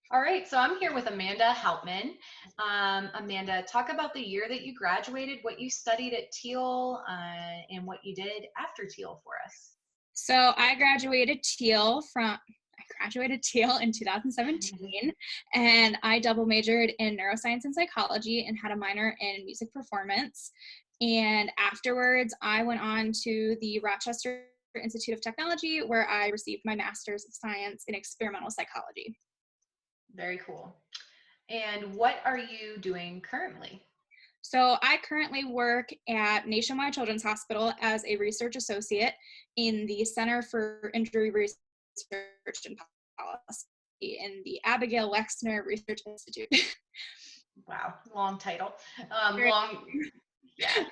All right, so I'm here with Amanda Hautmann. Amanda, talk about the year that you graduated, what you studied at Teal, and what you did after Teal for us. So I graduated Thiel in 2017, and I double majored in neuroscience and psychology and had a minor in music performance. And afterwards, I went on to the Rochester Institute of Technology, where I received my master's of science in experimental psychology. Very cool. And what are you doing currently? So I currently work at Nationwide Children's Hospital as a research associate in the Center for Injury Research and Policy in the Abigail Wexner Research Institute. Wow, long title. Very- Yeah.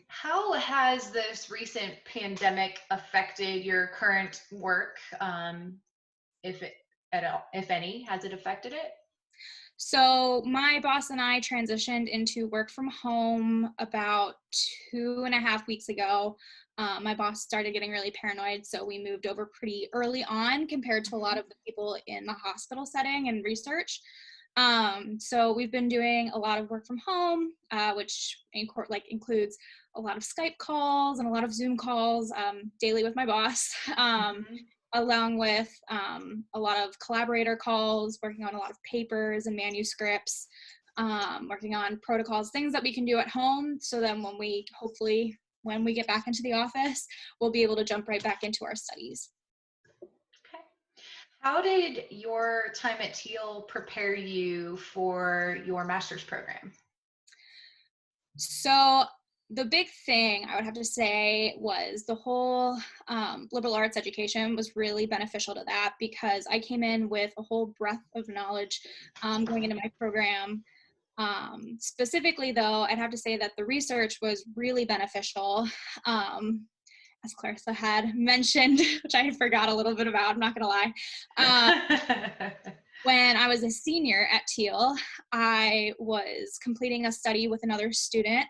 How has this recent pandemic affected your current work? If it at all, if any, has it affected it? So my boss and I transitioned into work from home about 2.5 weeks ago. My boss started getting really paranoid, so we moved over pretty early on compared to a lot of the people in the hospital setting and research. So we've been doing a lot of work from home, which includes a lot of Skype calls and a lot of Zoom calls daily with my boss. Along with a lot of collaborator calls, working on a lot of papers and manuscripts, working on protocols, things that we can do at home. So then when we get back into the office, we'll be able to jump right back into our studies. Okay. How did your time at Teal prepare you for your master's program? So the big thing I would have to say was the whole liberal arts education was really beneficial to that, because I came in with a whole breadth of knowledge going into my program. Specifically, though, I'd have to say that the research was really beneficial. As Clarissa had mentioned, which I forgot a little bit about, I'm not going to lie. When I was a senior at Teal, I was completing a study with another student,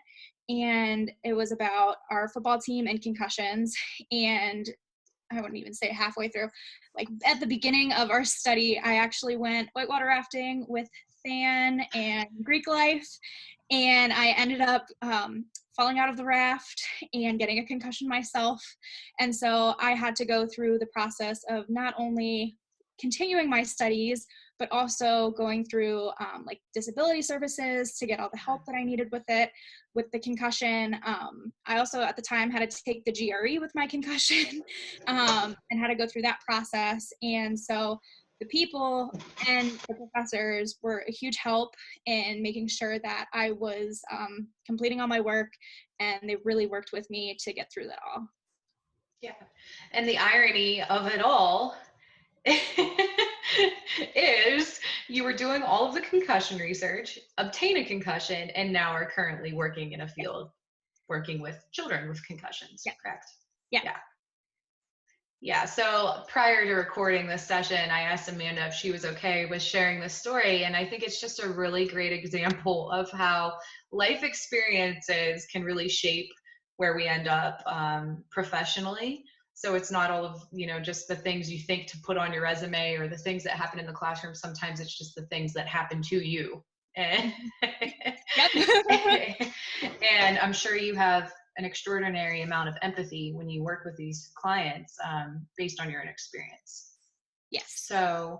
and it was about our football team and concussions. And I wouldn't even say halfway through, like at the beginning of our study, I actually went whitewater rafting with Than and Greek life, and I ended up falling out of the raft and getting a concussion myself. And so I had to go through the process of not only continuing my studies, but also going through like disability services to get all the help that I needed with the concussion. I also at the time had to take the GRE with my concussion and had to go through that process. And so the people and the professors were a huge help in making sure that I was completing all my work, and they really worked with me to get through that all. Yeah. And the irony of it all is you were doing all of the concussion research, obtain a concussion, and now are currently working in a field working with children with concussions, Yeah. correct? Yeah. Yeah, so prior to recording this session, I asked Amanda if she was okay with sharing this story, and I think it's just a really great example of how life experiences can really shape where we end up professionally. So it's not all of, just the things you think to put on your resume or the things that happen in the classroom. Sometimes it's just the things that happen to you. And, and I'm sure you have an extraordinary amount of empathy when you work with these clients based on your own experience. Yes. So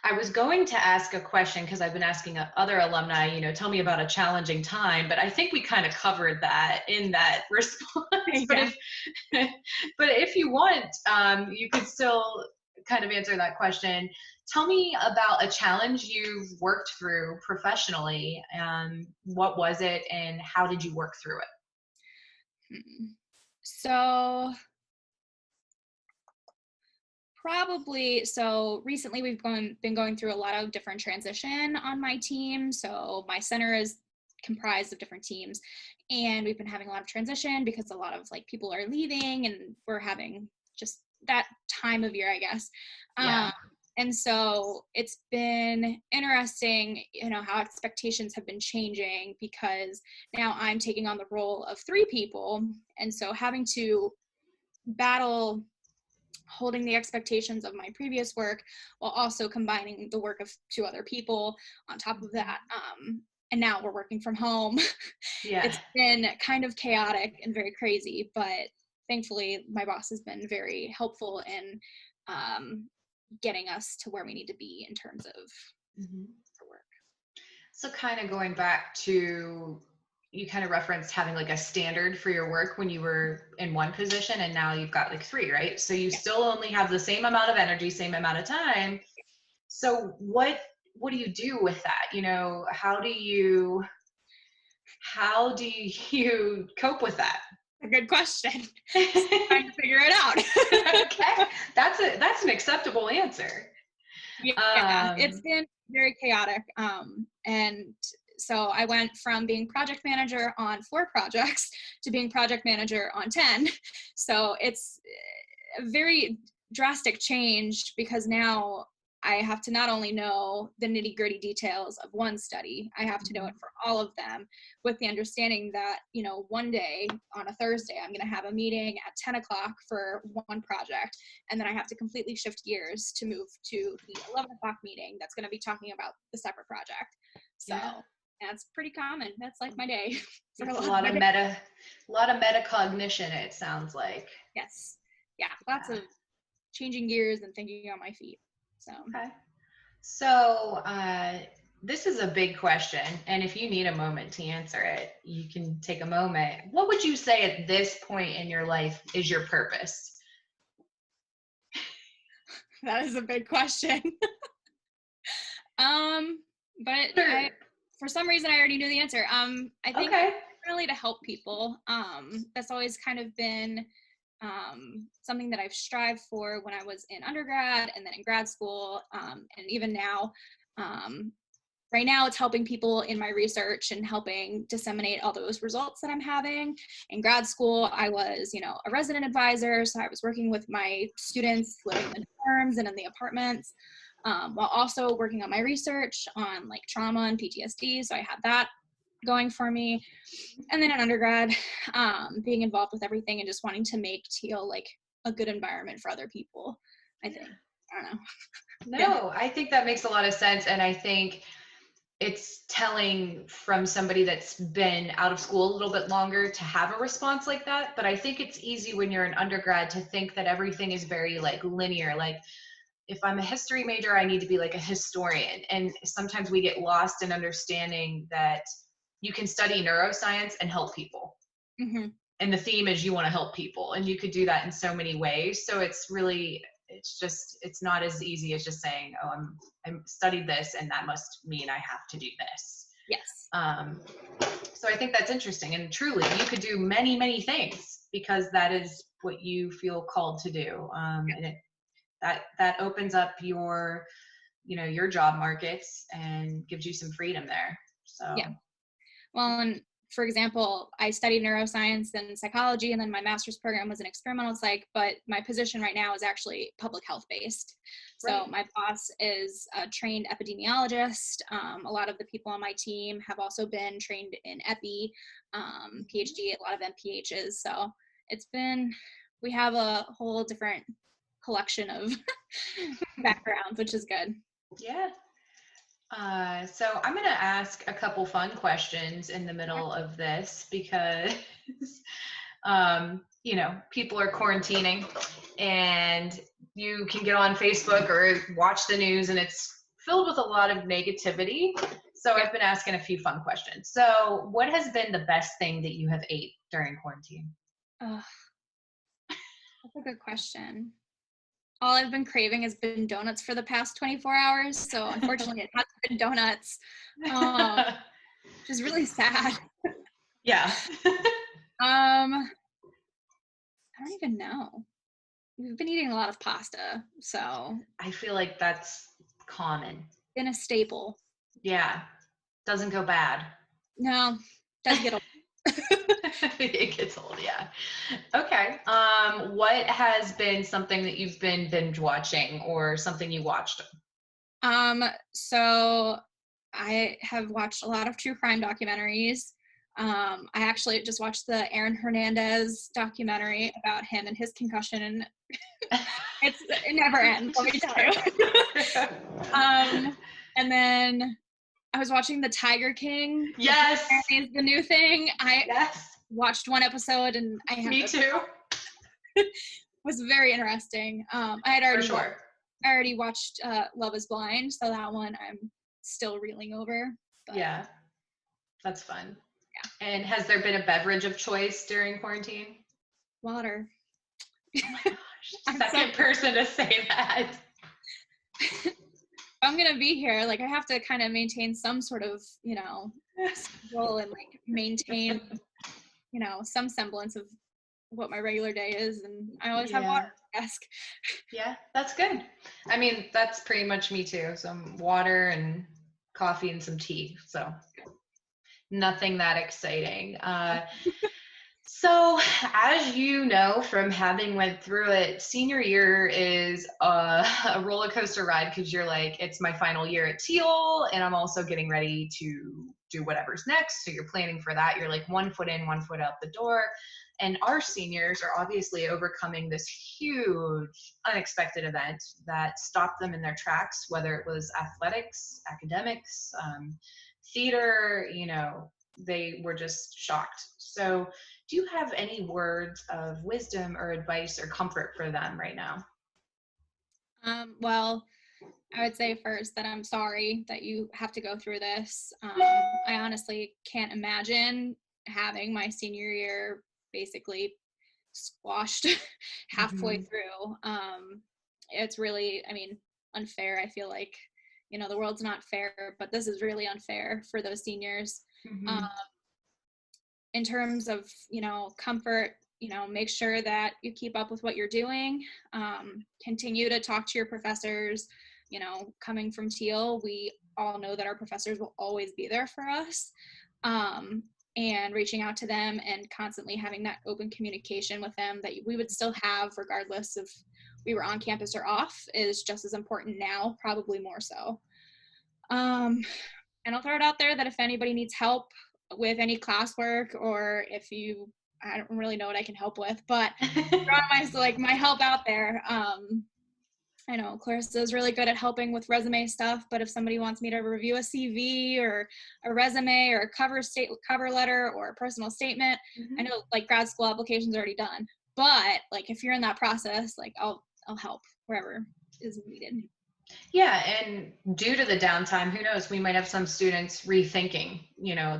I was going to ask a question because I've been asking other alumni, tell me about a challenging time, but I think we kind of covered that in that response. Yeah. But if you want, you could still kind of answer that question. Tell me about a challenge you've worked through professionally. What was it and how did you work through it? So recently we've been going through a lot of different transition on my team. So my center is comprised of different teams, and we've been having a lot of transition because a lot of people are leaving, and we're having just that time of year, I guess. Yeah. And so it's been interesting, how expectations have been changing, because now I'm taking on the role of 3 people. And so having to battle holding the expectations of my previous work while also combining the work of 2 other people on top of that. And now we're working from home. Yeah. It's been kind of chaotic and very crazy, but thankfully my boss has been very helpful in getting us to where we need to be in terms of the work. So kind of going back to, you kind of referenced having like a standard for your work when you were in one position, and now you've got like 3, right? So you still only have the same amount of energy, same amount of time. So what do you do with that? You know, how do you cope with that? A good question. Trying to figure it out. Okay, that's an acceptable answer. Yeah, it's been very chaotic. And so I went from being project manager on 4 projects to being project manager on 10. So it's a very drastic change, because now I have to not only know the nitty-gritty details of one study, I have to know it for all of them, with the understanding that, you know, one day on a Thursday, I'm going to have a meeting at 10 o'clock for one project, and then I have to completely shift gears to move to the 11 o'clock meeting that's going to be talking about the separate project. So that's pretty common. That's like my day. For a lot of metacognition, it sounds like. Yes. Yeah. Lots of changing gears and thinking on my feet. So. Okay. So this is a big question, and if you need a moment to answer it, you can take a moment. What would you say at this point in your life is your purpose? That is a big question. But Sure. for some reason, I already knew the answer. I think really to help people. That's always kind of been something that I've strived for when I was in undergrad and then in grad school, and even now. Right now, it's helping people in my research and helping disseminate all those results that I'm having. In grad school, I was, you know, a resident advisor, so I was working with my students living in the dorms and in the apartments, while also working on my research on like trauma and PTSD. So I had that going for me. And then in undergrad, being involved with everything and just wanting to make Teal like a good environment for other people, I think. I don't know. No, I think that makes a lot of sense. And I think it's telling from somebody that's been out of school a little bit longer to have a response like that. But I think it's easy when you're an undergrad to think that everything is very like linear. Like if I'm a history major, I need to be like a historian. And sometimes we get lost in understanding that you can study neuroscience and help people. Mm-hmm. And the theme is you want to help people, and you could do that in so many ways. So it's not as easy as just saying, oh, I studied this and that must mean I have to do this. Yes. So I think that's interesting, and truly you could do many, many things because that is what you feel called to do. And that opens up your job markets and gives you some freedom there. So yeah. Well, and for example, I studied neuroscience and psychology, and then my master's program was in experimental psych, but my position right now is actually public health based. So my boss is a trained epidemiologist. A lot of the people on my team have also been trained in epi, PhD, a lot of MPHs. So we have a whole different collection of backgrounds, which is good. Yeah. So I'm going to ask a couple fun questions in the middle of this because, people are quarantining and you can get on Facebook or watch the news and it's filled with a lot of negativity. So I've been asking a few fun questions. So what has been the best thing that you have ate during quarantine? That's a good question. All I've been craving has been donuts for the past 24 hours. So unfortunately it hasn't been donuts, which is really sad. Yeah. I don't even know. We've been eating a lot of pasta. So I feel like that's common. Been a staple. Yeah. Doesn't go bad. No, doesn't get old. It gets old, yeah. Okay. What has been something that you've been binge watching or something you watched? So I have watched a lot of true crime documentaries. I actually just watched the Aaron Hernandez documentary about him and his concussion It never ends, let me tell you. And then I was watching The Tiger King. Yes. Is the new thing. I Yes. watched one episode and I had Me too. It was very interesting. I had already For sure. I already watched Love is Blind, so that one I'm still reeling over. But. Yeah. That's fun. Yeah. And has there been a beverage of choice during quarantine? Water. Oh my gosh. Second person to say that. I'm gonna be here, like I have to kind of maintain some sort of, schedule and like maintain, some semblance of what my regular day is, and I always have water at the desk. Yeah, that's good. I mean, that's pretty much me too. Some water and coffee and some tea. So nothing that exciting. So as you know from having went through it, senior year is a roller coaster ride because you're like, it's my final year at Teal and I'm also getting ready to do whatever's next. So you're planning for that. You're like 1 foot in, 1 foot out the door. And our seniors are obviously overcoming this huge unexpected event that stopped them in their tracks, whether it was athletics, academics, theater, they were just shocked. So do you have any words of wisdom or advice or comfort for them right now? Well, I would say first that I'm sorry that you have to go through this. I honestly can't imagine having my senior year basically squashed halfway through. It's really, unfair. I feel like, the world's not fair, but this is really unfair for those seniors. In terms of, comfort, make sure that you keep up with what you're doing. Continue to talk to your professors. Coming from Teal, we all know that our professors will always be there for us. And reaching out to them and constantly having that open communication with them that we would still have regardless if we were on campus or off is just as important now, probably more so. And I'll throw it out there that if anybody needs help with any classwork or if I don't really know what I can help with, but my help out there. I know Clarissa is really good at helping with resume stuff, but if somebody wants me to review a CV or a resume or a cover letter or a personal statement, I know like grad school applications are already done, but like if you're in that process, like I'll help wherever is needed. Yeah, and due to the downtime, who knows, we might have some students rethinking,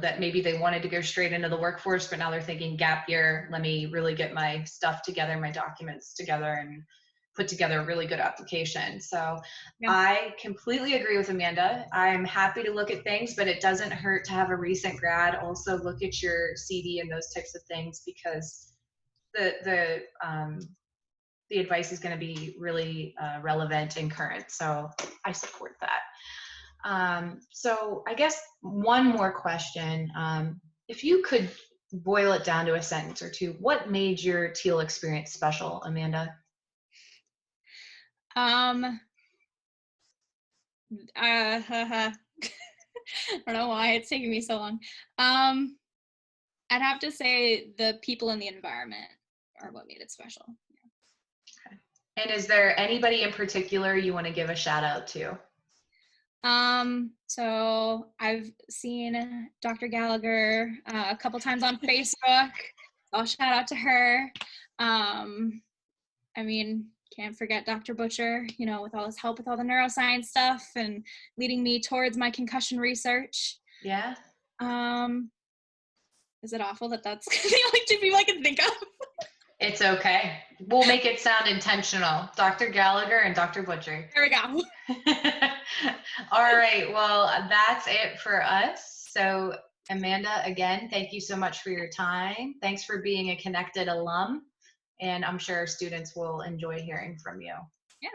that maybe they wanted to go straight into the workforce, but now they're thinking gap year, let me really get my stuff together, my documents together, and put together a really good application. So yeah. I completely agree with Amanda. I'm happy to look at things, but it doesn't hurt to have a recent grad also look at your CV and those types of things because the advice is going to be really relevant and current. So I support that. So I guess one more question. If you could boil it down to a sentence or two, what made your Teal experience special, Amanda? I don't know why it's taking me so long. I'd have to say the people in the environment are what made it special. Okay. And is there anybody in particular you want to give a shout out to? So I've seen Dr. Gallagher a couple times on Facebook. I'll shout out to her. Can't forget Dr. Butcher, with all his help with all the neuroscience stuff and leading me towards my concussion research. Yeah. Is it awful that that's the only two people I can think of? It's okay. We'll make it sound intentional. Dr. Gallagher and Dr. Butcher. There we go. All right. Well, that's it for us. So Amanda, again, thank you so much for your time. Thanks for being a connected alum. And I'm sure students will enjoy hearing from you. Yeah.